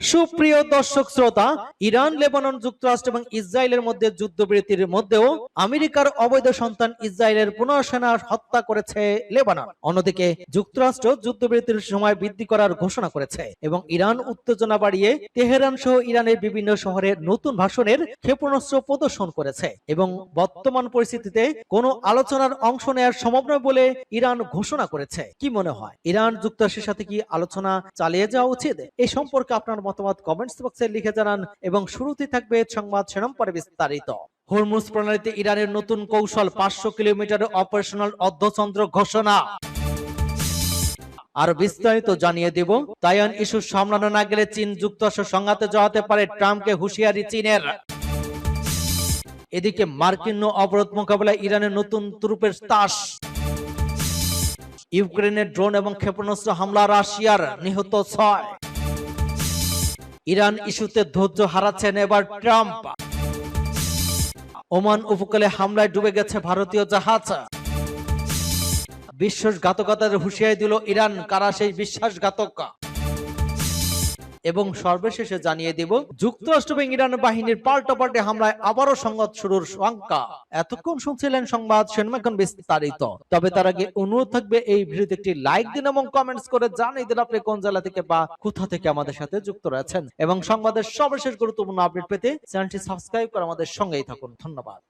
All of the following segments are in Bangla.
সুপ্রিয় দর্শক শ্রোতা, ইরান, লেবানন, যুক্তরাষ্ট্র এবং ইসরায়েলের মধ্যে যুদ্ধবিরতির মধ্যেও আমেরিকার অবৈধ সন্তান ইসরায়েলের 15 সেনা হত্যা করেছে লেবানন। অন্যদিকে যুক্তরাষ্ট্র যুদ্ধবিরতির সময় বৃদ্ধি করার ঘোষণা করেছে এবং ইরান উত্তেজনা বাড়িয়ে তেহরান সহ ইরানের বিভিন্ন শহরে নতুন ভাষণের ক্ষেপণাস্ত্র প্রদর্শন করেছে এবং বর্তমান পরিস্থিতিতে কোনো আলোচনার অংশ নেওয়ার সম্ভব নয় বলে ইরান ঘোষণা করেছে। কি মনে হয়, ইরান যুক্তরাষ্ট্রের সাথে কি আলোচনা চালিয়ে যাওয়া উচিত? এই সম্পর্কে আপনার মতামত কমেন্টস বক্সে লিখে জানান এবং শুরুতেই থাকবে সংবাদ শিরোনাম পরে বিস্তারিত। হরমুজ প্রণালীতে ইরানের নতুন কৌশল, 500 কিলোমিটার অপারেশনাল অর্ধচন্দ্র ঘোষণা। আর বিস্তারিত জানিয়ে দেব। তাইওয়ান ইস্যু সামলানো না গেলে চীন যুক্তরাষ্ট্র সংঘাতে জড়াতে পারে, ট্রাম্পকে হুঁশিয়ারি চীনের। এদিকে মার্কিন অবরোধ মোকাবেলায় ইরানের নতুন তুরুপের তাস। ইউক্রেনের ড্রোন এবং ক্ষেপণাস্ত্র হামলা, রাশিয়ার নিহত 6। ইরান ইস্যুতে ধৈর্য হারাচ্ছেন এবার ট্রাম্প। ওমান উপকূলে হামলায় ডুবে গেছে ভারতীয় জাহাজ। বিশ্বাসঘাতকতার হুঁশিয়ারি দিল ইরান, কারা সেই বিশ্বাসঘাতক? এবং সর্বশেষে জানিয়ে দেব, যুক্তরাষ্ট্র এবং ইরান বাহিনীর পাল্টাপাল্টি হামলায় আবারও সংঘাত শুরুর শঙ্কা। এতক্ষণ শুনছিলেন সংবাদ শিরোনাম, বিস্তারিত। তবে তার আগে অনুরোধ থাকবে এই ভিডিওতে একটি লাইক দিন এবং কমেন্টস করে জানিয়ে দিন আপনি কোন জেলা থেকে বা কোথা থেকে আমাদের সাথে যুক্ত রয়েছেন, এবং সংবাদের সর্বশেষ গুরুত্বপূর্ণ আপডেট পেতে চ্যানেলটি সাবস্ক্রাইব করে আমাদের সঙ্গেই থাকুন। ধন্যবাদ।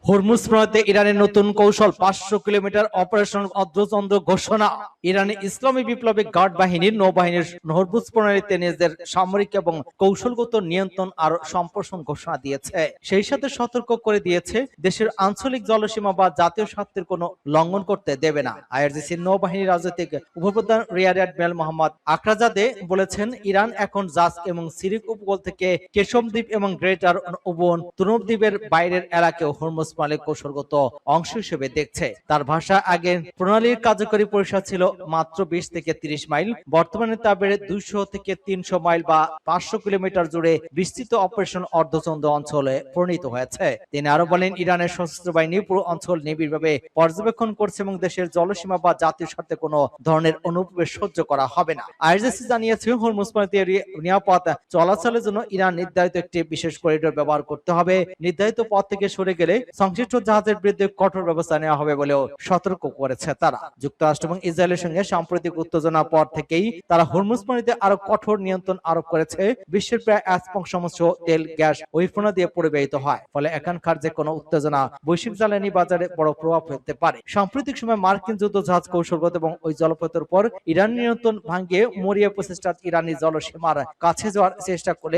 হরমুজ প্রণালীতে ইরানের নতুন কৌশল, 500 কিলোমিটার অপারেশনাল অর্ধচন্দ্র ঘোষণা। ইরানের ইসলামী বিপ্লবী গার্ড বাহিনীর নৌবাহিনীর হরমুজ প্রণালীতে নিজেদের সামরিক এবং কৌশলগত নিয়ন্ত্রণ আর সম্প্রসারণ ঘোষণা দিয়েছে। সেই সাথে সতর্ক করে দিয়েছে দেশের আঞ্চলিক জলসীমা বা জাতীয় স্বার্থের কোনো লঙ্ঘন করতে দেবে না। আইআরজিসির নৌবাহিনীর রাজনৈতিক উপপ্রধান রিয়ার অ্যাডমিরাল মোহাম্মদ আখরাজাদে বলেছেন, ইরান এখন জাস্ক এবং সিরিক উপকূল থেকে কেশম দ্বীপ এবং গ্রেটার ওবন তুনব দ্বীপের বাইরের এলাকাও হরমুজ প্রণালীর কৌশলগত অংশ হিসেবে দেখছে। তার ভাষা, আগে প্রণালীর কার্যকরী পরিসর ছিল মাত্র 20 থেকে 30 মাইল, বর্তমানে তা বেড়ে 200 থেকে 300 মাইল বা 500 কিলোমিটার জুড়ে বিস্তৃত অপারেশন অর্ধচন্দ্র অঞ্চলে পরিণত হয়েছে। তিনি আরো বলেন, ইরানের সশস্ত্র বাহিনী পুরো অঞ্চল নিবিড়ভাবে পর্যবেক্ষণ করছে এবং দেশের জলসীমা বা জাতীয় স্বার্থে কোনো ধরনের অনুপ্রবেশ সহ্য করা হবে না। আইআরজিসি জানিয়েছে, হরমুজ প্রণালীতে নিরাপদ চলাচলের জন্য ইরান নির্ধারিত একটি বিশেষ করিডোর ব্যবহার করতে হবে। নির্ধারিত পথ থেকে সরে গেলে সংশ্লিষ্ট জাহাজের বিরুদ্ধে কঠোর ব্যবস্থা নেওয়া হবে বলেও সতর্ক করেছে তারা। যুক্তরাষ্ট্র এবং ইসরায়েলের সঙ্গে সাম্প্রতিক উত্তেজনার পর থেকেই তারা হরমুজ প্রণালীতে আরো কঠোর নিয়ন্ত্রণ আরোপ করেছে। বিশ্বের প্রায় 1/5 তেল, গ্যাস ওই প্রণালী দিয়ে পরিবাহিত হয়। ফলে এখানকার যে কোনো উত্তেজনা বৈশ্বিক জ্বালানি বাজারে বড় প্রভাব ফেলতে পারে। সাম্প্রতিক সময় মার্কিন যুদ্ধ জাহাজ কৌশলগত এবং ওই জলপথের উপর ইরান নিয়ন্ত্রণ ভাঙিয়ে মরিয়া প্রচেষ্টা ইরানি জলসীমার কাছে যাওয়ার চেষ্টা করে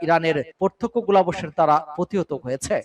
ইরানের প্রত্যক্ষ গোলাবর্ষণ তারা প্রতিহত হয়েছে।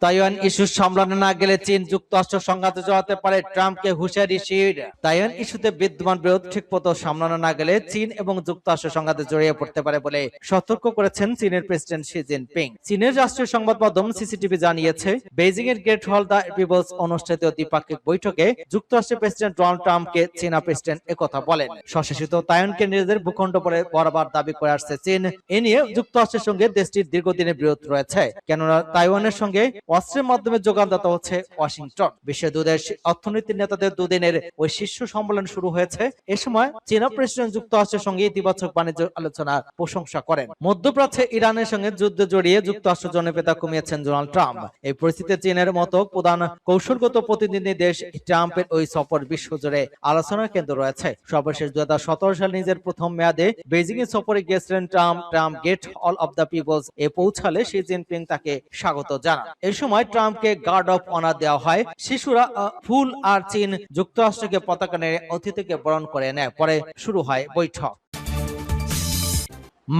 তাইওয়ান ইস্যু সামলানো না গেলে চীন যুক্তরাষ্ট্র সংঘাতে জড়াতে পারে, ট্রাম্পকে হুঁশিয়ারি শির। তাইওয়ান ইস্যুতে বিদ্যমান বিরোধ ঠিকমতো সামলানো না গেলে চীন এবং যুক্তরাষ্ট্র সংঘাতে জড়িয়ে পড়তে পারে বলে সতর্ক করেছেন চীনের প্রেসিডেন্ট শি জিনপিং। চীনের রাষ্ট্রীয় সংবাদ মাধ্যম সিসিটিভি জানিয়েছে, বেইজিং এর গ্রেট হল দ্য পিপলস অনুষ্ঠিত দ্বিপাক্ষিক বৈঠকে যুক্তরাষ্ট্রের প্রেসিডেন্ট ডোনাল্ড ট্রাম্পকে চীনা প্রেসিডেন্ট একথা বলেন। স্বশাসিত তাইওয়ানকে নিজেদের ভূখণ্ড বলে বারবার দাবি করে আসছে চীন। এ নিয়ে যুক্তরাষ্ট্রের সঙ্গে দেশটির দীর্ঘদিনের বিরোধ রয়েছে, কেননা তাইওয়ানের সঙ্গে অস্ত্রের মাধ্যমে যোগানদাতা হচ্ছে ওয়াশিংটন। বিশ্বের দুদেশ অর্থনীতির নেতাদের দুদিনের ওই শীর্ষ সম্মেলন শুরু হয়েছে। এ সময় চীনা প্রেসিডেন্ট যুক্তরাষ্ট্রের সঙ্গে ইতিবাচক বাণিজ্য আলোচনার প্রশংসা করেন। মধ্যপ্রাচ্যে ইরানের সঙ্গে যুদ্ধে জড়িয়ে যুক্তরাষ্ট্র জনপ্রিয়তা কমিয়েছেন ডোনাল্ড ট্রাম্প। এই পরিস্থিতিতে চীনের মতো প্রধান কৌশলগত প্রতিনিধি দেশ ট্রাম্পের ওই সফর বিশ্বজুড়ে আলোচনার কেন্দ্র রয়েছে। সর্বশেষ 2017 সালে নিজের প্রথম মেয়াদে বেইজিং এ সফরে গিয়েছিলেন ট্রাম্প গেট হল অব দ্য পিপলস এ পৌঁছালে শি জিনপিং তাকে স্বাগত জানান। এই সময় ট্রাম্পকে গার্ড অফ অনার দেওয়া হয়। শিশুরা ফুল আর চীন যুক্তরাষ্ট্রকে পতাকা নিয়ে অতিথিকে বরণ করে নেয়। পরে শুরু হয় বৈঠক।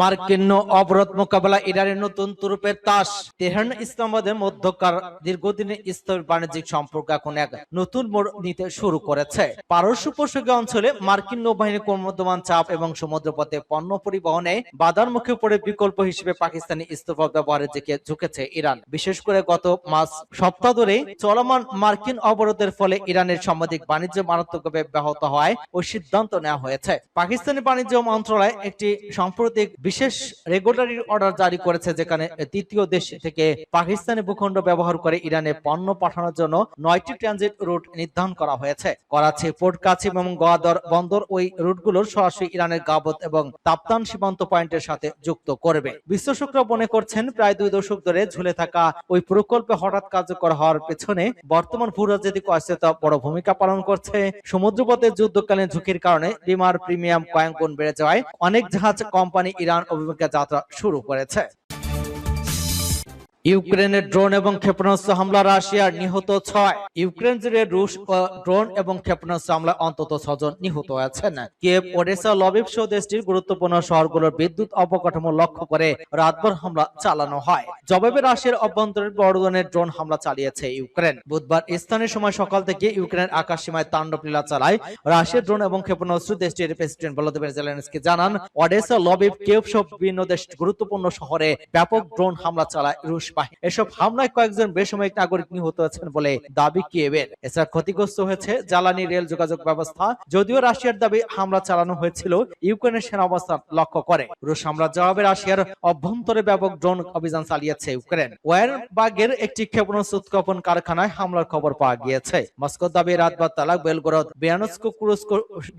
মার্কিন অবরোধ মোকাবেলা, ইরানের নতুন তুরুপের তাস। তেহরান ইসলামাবাদের মধ্যকার দীর্ঘদিনের স্তরের বাণিজ্যিক সম্পর্ক এখন এক নতুন মোড় নিতে শুরু করেছে। পারস্য উপসাগরীয় অঞ্চলে মার্কিন নৌবাহিনীর ক্রমবর্ধমান চাপ এবং সমুদ্রপথে পণ্য পরিবহনে বাধার মুখে পড়ে বিকল্প হিসেবে পাকিস্তানি স্থলপথ ব্যবহারের দিকে ঝুঁকেছে ইরান। বিশেষ করে গত সপ্তাহ ধরে চলমান মার্কিন অবরোধের ফলে ইরানের সামুদ্রিক বাণিজ্য মারাত্মকভাবে ব্যাহত হয় ও সিদ্ধান্ত নেওয়া হয়েছে। পাকিস্তানি বাণিজ্য মন্ত্রণালয় একটি সাম্প্রতিক বিশেষ রেগুলেটরি অর্ডার জারি করেছে, যেখানে তৃতীয় দেশ থেকে পাকিস্তানি ভূখণ্ড ব্যবহার করে ইরানে পণ্য পাঠানোর জন্য 9টি ট্রানজিট রুট নির্ধারণ করা হয়েছে। করাচি, পোর্ট কাসিম এবং গোয়াদর বন্দর ওই রুটগুলোর সরাসরি ইরানের গাবত এবং তাপ্তান সীমান্ত পয়েন্টের সাথে যুক্ত করবে। বিশ্লেষকরা মনে করছেন, প্রায় 2 দশক ধরে ঝুলে থাকা ওই প্রকল্পে হঠাৎ কার্যকর হওয়ার পেছনে বর্তমান ভূরাজনৈতিক অস্থিরতা বড় ভূমিকা পালন করছে। সমুদ্রপথে যুদ্ধকালীন ঝুঁকির কারণে বিমার প্রিমিয়াম কয়েক গুণ বেড়ে যাওয়ায় অনেক জাহাজ কোম্পানি ইরান অভিমুখে যাত্রা শুরু করেছে। ইউক্রেনের ড্রোন এবং ক্ষেপণাস্ত্র হামলা, রাশিয়ার নিহত 6। ইউক্রেন জুড়ে রুশ ড্রোন এবং ক্ষেপণাস্ত্র হামলায় অন্তত 6 জন নিহত হয়েছেন। কিয়েভ, ওডেসা, লভিভ সহ দেশটির গুরুত্বপূর্ণ শহরগুলোর বিদ্যুৎ অবকাঠামো লক্ষ্য করে রাতভর হামলা চালানো হয়। জবাবে রাশিয়ার অভ্যন্তরীণ বড় ধরনের ড্রোন হামলা চালিয়েছে ইউক্রেন। বুধবার স্থানীয় সময় সকাল থেকে ইউক্রেনের আকাশ সীমায় তাণ্ডব লীলা চালায় রাশিয়ার ড্রোন এবং ক্ষেপণাস্ত্র। দেশটির প্রেসিডেন্ট ভলোদিমির জেলেনস্কি জানান, ওডেসা, লভিভ, কিয়েভ সহ বিভিন্ন দেশের গুরুত্বপূর্ণ শহরে ব্যাপক ড্রোন হামলা চালায় রুশ। এসব হামলায় কয়েকজন বেসামরিক নাগরিক নিহত হয়েছেন বলে দাবি কিয়েভের। এছাড়া ক্ষতিগ্রস্ত হয়েছে জ্বালানি, রেল যোগাযোগ ব্যবস্থা। যদিও রাশিয়ার দাবি হামলা চালানো হয়েছিল ইউক্রেনের সেনা অবস্থান লক্ষ্য করে। রুশ হামলার জবাবে রাশিয়ার অভ্যন্তরে ব্যাপক ড্রোন অভিযান চালিয়েছে ইউক্রেন। ওয়ারবাগের একটি ক্ষেপণাস্ত্র উৎক্ষেপণ কারখানায় হামলার খবর পাওয়া গিয়েছে। মস্কোর দাবি, রাত বা তালাক, বেলগরদ, বিয়ানস্ক, কুরস্ক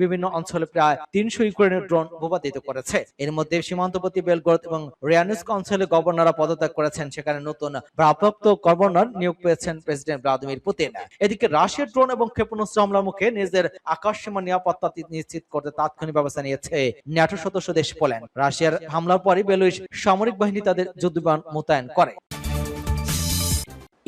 বিভিন্ন অঞ্চলে প্রায় 300 ইউক্রেনের ড্রোন ভূপাতিত করেছে। এর মধ্যে সীমান্তবর্তী বেলগরদ এবং রিয়ানস্ক অঞ্চলে গভর্নররা পদত্যাগ করেছেন। সেখানে নতুন ভারপ্রাপ্ত গভর্নর নিয়োগ পেয়েছেন প্রেসিডেন্ট ভ্লাদিমির পুতিন। এদিকে রাশিয়ার ড্রোন এবং ক্ষেপণাস্ত্র হামলার মুখে নিজের আকাশসীমা নিরাপত্তা নিশ্চিত করতে তাৎক্ষণিক ব্যবস্থা নিয়েছে ন্যাটো সদস্য দেশ পোল্যান্ড। রাশিয়ার হামলার পরই বেলারুশ সামরিক বাহিনী তাদের যুদ্ধবিমান মোতায়েন করে।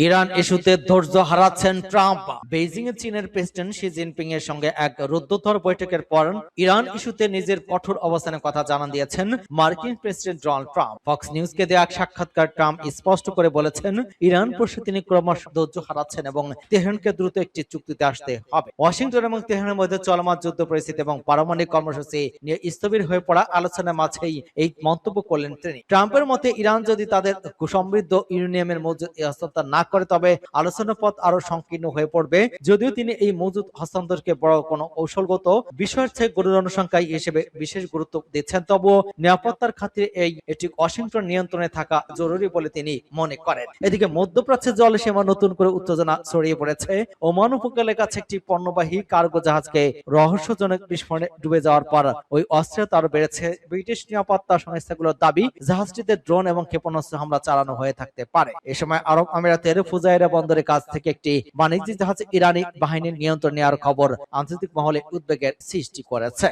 ইরান ইস্যুতে ধৈর্য হারাচ্ছেন ট্রাম্প। বেইজিং এ চীনের প্রেসিডেন্ট শি জিনপিং এর সঙ্গে এক রুদ্ধতর বৈঠকের পর ইরান ইস্যুতে নিজের কঠোর অবস্থানের কথা জানান দিয়েছেন মার্কিন প্রেসিডেন্ট ডোনাল্ড ট্রাম্প। ফক্স নিউজকে দেয়া এক সাক্ষাৎকার ট্রাম্প স্পষ্ট করে বলেছেন, ইরান প্রশ্নে তিনি ক্রমশ ধৈর্য হারাচ্ছেন এবং তেহরানকে দ্রুত একটি চুক্তিতে আসতে হবে। ওয়াশিংটন এবং তেহরানের মধ্যে চলমান যুদ্ধ পরিস্থিতি এবং পারমাণবিক কর্মসূচি নিয়ে স্থবির হয়ে পড়া আলোচনার মাঝেই এই মন্তব্য করলেন তিনি। ট্রাম্পের মতে, ইরান যদি তাদের সমৃদ্ধ ইউরেনিয়ামের মজুদ হস্তান্তর না করে তবে আলোচনার পথ আরো সংকীর্ণ হয়ে পড়বে। যদিও তিনি এই মজুদ হস্তান্তরকে বড় কোনো কৌশলগত বিষয়ের চেয়ে গরুর জনসংখ্যায় হিসেবে বিশেষ গুরুত্ব দিচ্ছেন, তবুও নিরাপত্তার খাতিরে এটি ওয়াশিংটন নিয়ন্ত্রণে থাকা জরুরি বলে তিনি মনে করেন। এদিকে মধ্যপ্রাচ্যের জলসীমা নতুন করে উত্তেজনা ছড়িয়ে পড়েছে। ওমান উপকূলের কাছে একটি পণ্যবাহী কার্গো জাহাজকে রহস্যজনক বিস্ফোরণে ডুবে যাওয়ার পর ওই অস্থিরতা আরো বেড়েছে। ব্রিটিশ নিরাপত্তা সংস্থাগুলোর দাবি, জাহাজটিতে ড্রোন এবং ক্ষেপণাস্ত্র হামলা চালানো হয়ে থাকতে পারে। এ সময় আরব আমিরাতের ফুজাইরা বন্দরের কাছ থেকে একটি বাণিজ্যিক জাহাজ ইরানি বাহিনীর নিয়ন্ত্রণ নেওয়ার খবর আন্তর্জাতিক মহলে উদ্বেগের সৃষ্টি করেছে।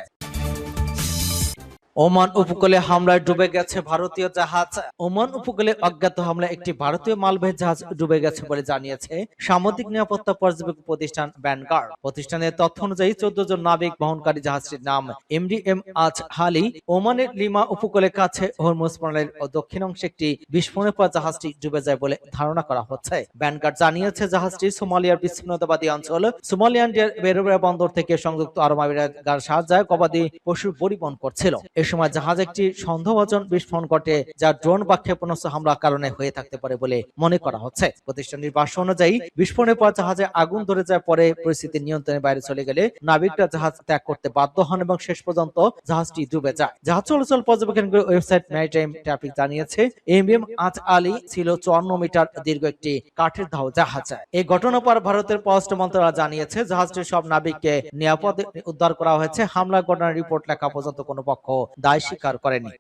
ওমান উপকূলে হামলায় ডুবে গেছে ভারতীয় জাহাজ। ওমান উপকূলে অজ্ঞাত হামলায় একটি ভারতীয় মালবাহী জাহাজ ডুবে গেছে বলে জানিয়েছে সামুদ্রিক নিরাপত্তা পর্যবেক্ষক প্রতিষ্ঠান ভ্যানগার্ড। প্রতিষ্ঠানের তথ্য অনুযায়ী 14 জন নাবিক বহনকারী জাহাজটির নাম MDM আজ হালি। ওমানের লিমা উপকূলের কাছে হরমুজ প্রণালীর দক্ষিণ অংশে একটি বিস্ফোরণের পর জাহাজটি ডুবে যায় বলে ধারণা করা হচ্ছে। ভ্যানগার্ড জানিয়েছে, জাহাজটি সোমালিয়ার বিচ্ছিন্নতাবাদী অঞ্চল সোমালিয়ান্ডের বেরোবেরা বন্দর থেকে সংযুক্ত আরব আমিরাতের সাহায্যে গবাদি পশু পরিবহন করছিল। এ সময় জাহাজ একটি সন্দেহভাজন বিস্ফোরণ ঘটে, যা ড্রোন বা ক্ষেপণাস্ত্র হামলার কারণে হয়ে থাকতে পারে বলে মনে করা হচ্ছে। প্রতিষ্ঠানটির ভাষ্য অনুযায়ী বিস্ফোরণের পর জাহাজে আগুন ধরে যায়। পরে পরিস্থিতি নিয়ন্ত্রণের বাইরে চলে গেলে নাবিকরা জাহাজ ত্যাগ করতে বাধ্য হন এবং শেষ পর্যন্ত জাহাজটি ডুবে যায়। জাহাজ চলাচল পর্যবেক্ষণকারী ওয়েবসাইট ম্যারিটাইম ট্রাফিক জানিয়েছে, MDM আজ আলী ছিল 54 মিটার দীর্ঘ একটি কাঠের ধাও জাহাজ। এই ঘটনার পর ভারতের পররাষ্ট্র মন্ত্রণালয় জানিয়েছে, জাহাজটির সব নাবিককে নিরাপদে উদ্ধার করা হয়েছে। হামলার ঘটনার রিপোর্ট লেখা পর্যন্ত কোনো পক্ষ দায় স্বীকার করেনি।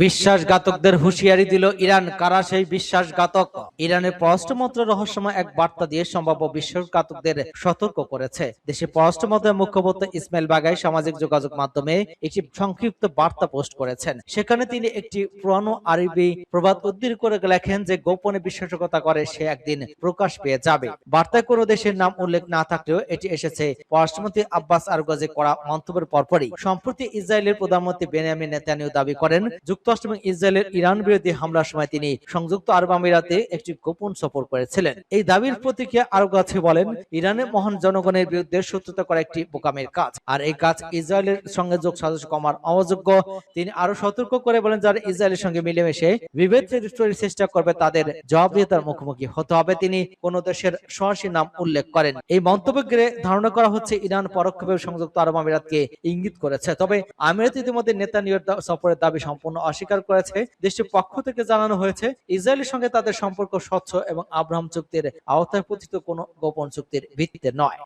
বিশ্বাসঘাতকদের হুঁশিয়ারি দিল ইরান। কারা সেই বিশ্বাসঘাতক? ইরানের পররাষ্ট্র মন্ত্রক রহস্যময় এক বার্তা দিয়ে সম্ভাব্য বিশ্বাসঘাতকদের সতর্ক করেছে। দেশের পররাষ্ট্র মন্ত্রকের মুখপাত্র ইসমাইল বাগাই সামাজিক যোগাযোগ মাধ্যমে একটি সংক্ষিপ্ত বার্তা পোস্ট করেছেন। সেখানে তিনি একটি পুরানো আরবি প্রবাদ উদ্ধৃতি করে লেখেন যে, গোপনে বিশ্বাসঘাতকতা করে সে একদিন প্রকাশ পেয়ে যাবে। বার্তায় কোনো দেশের নাম উল্লেখ না থাকলেও এটি এসেছে পররাষ্ট্রমন্ত্রী আব্বাস আরগাজি করা মন্তব্যের পরপরই। সম্প্রতি ইসরায়েলের প্রধানমন্ত্রী বেনিয়ামিন নেতানিয়াহু দাবি করেন, যুক্তরাষ্ট্র এবং ইসরায়েলের ইরান বিরোধী হামলার সময় তিনি সংযুক্ত আরব আমিরাতে একটি গোপন সফর করেছিলেন। এই দাবির প্রতিক্রিয়া আরো কাছে বলেন, ইরানের মহান জনগণের বিরুদ্ধে শত্রুতা করা একটি বোকামের কাজ, আর এই কাজ ইসরায়েলের সঙ্গে যোগ সাজস কমার অযোগ্য। তিনি আরো সতর্ক করে বলেন, যারা ইসরায়েলের সঙ্গে মিলেমিশে বিভেদ তৈরির চেষ্টা করবে তাদের জবাবদিহিতার মুখোমুখি হতে হবে। তিনি কোন দেশের সরাসরি নাম উল্লেখ করেন। এই মন্তব্যে ধারণা করা হচ্ছে ইরান পরোক্ষভাবে সংযুক্ত আরব আমিরাতকে ইঙ্গিত করেছে। তবে আমিরাত ইতিমধ্যে নেতানিয়াহুর সফরের দাবি সম্পূর্ণ অস্বীকার করেছে। দেশটির পক্ষ থেকে জানানো হয়েছে, ইসরায়েলের সঙ্গে তাদের সম্পর্ক স্বচ্ছ এবং আব্রাহাম চুক্তির আওতায় পতিত কোনো গোপন চুক্তির ভিত্তিতে নয়।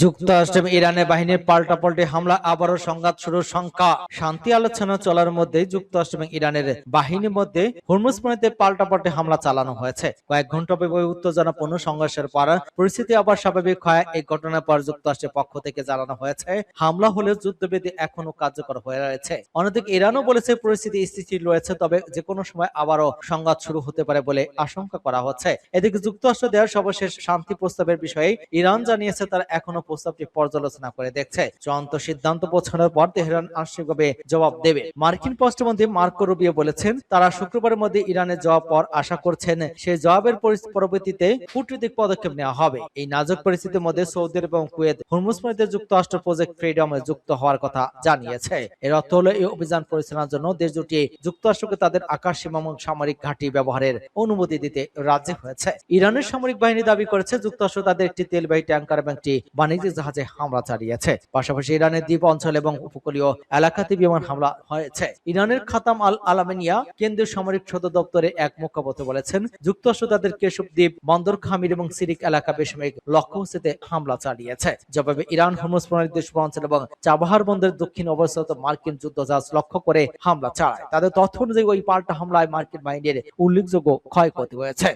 যুক্তরাষ্ট্র এবং ইরানের বাহিনীর পাল্টাপাল্টি হামলা, আবারও সংঘাত শুরুর শঙ্কা। শান্তি আলোচনা চলার মধ্যে যুক্তরাষ্ট্র এবং ইরানের বাহিনীর মধ্যে হরমুজ প্রণালীতে পাল্টাপাল্টি হামলা চালানো হয়েছে। কয়েক ঘন্টা ব্যাপী উত্তেজনাপূর্ণ সংঘর্ষের পর পরিস্থিতি আবার স্বাভাবিক হয়। এই ঘটনার পর যুক্তরাষ্ট্রের পক্ষ থেকে জানানো হয়েছে, হামলা হলেও যুদ্ধবিধি এখনো কার্যকর হয়ে রয়েছে। অন্যদিকে ইরানও বলেছে পরিস্থিতি স্থিতিশীল রয়েছে, তবে যে কোনো সময় আবারও সংঘাত শুরু হতে পারে বলে আশঙ্কা করা হচ্ছে। এদিকে যুক্তরাষ্ট্র দেওয়ার সর্বশেষ শান্তি প্রস্তাবের বিষয়ে ইরান জানিয়েছে তারা এখনো প্রস্তাবটি পর্যালোচনা করে দেখছে। চূড়ান্ত সিদ্ধান্ত পৌঁছানোর পর তেহরান আনুষ্ঠানিকভাবে জবাব দেবে। মার্কিন পররাষ্ট্রমন্ত্রী মার্কো রুবিও বলেছেন, তারা শুক্রবারের মধ্যে ইরানের জবাব পর আশা করছেন সেই জবাবের পরবর্তীতে কূটনৈতিক পদক্ষেপ নেওয়া হবে। এই নাজুক পরিস্থিতির মধ্যে সৌদি আরব এবং কুয়েত হরমুজ প্রণালীতে যুক্তরাষ্ট্র প্রজেক্ট ফ্রিডমে যুক্ত হওয়ার কথা জানিয়েছে। এর অর্থ হলো এই অভিযান পরিচালনার জন্য দেশ দুটি যুক্তরাষ্ট্রকে তাদের আকাশ সীমা এবং সামরিক ঘাঁটি ব্যবহারের অনুমতি দিতে রাজি হয়েছে। ইরানের সামরিক বাহিনী দাবি করেছে, যুক্তরাষ্ট্র তাদের একটি তেলবাহী ট্যাঙ্কার এবং একটি বাণিজ্যিক জাহাজে হামলা চালিয়েছে। পাশাপাশি ইরানের দ্বীপ অঞ্চল এবং উপকূলীয় এলাকাতে বিমান হামলা হয়েছে। ইরানের খাতাম আল আলামিনিয়া কেন্দ্রীয় সামরিক সদর দপ্তরে এক মুখপাত্র বলেছেন, যুক্তরাষ্ট্র তাদের কেশব দ্বীপ, বন্দর খামির এবং সিরিক এলাকা বেসামরিক লক্ষ্যবস্তুতে হামলা চালিয়েছে। জবাবে ইরান হরমুজ প্রণালীর দেশ অঞ্চল এবং চাবাহার বন্দরের দক্ষিণে অবস্থিত মার্কিন যুদ্ধজাহাজ লক্ষ্য করে হামলা চালায়। তাদের তথ্য অনুযায়ী ওই পাল্টা হামলায় মার্কিন বাহিনীর উল্লেখযোগ্য ক্ষয়ক্ষতি হয়েছে।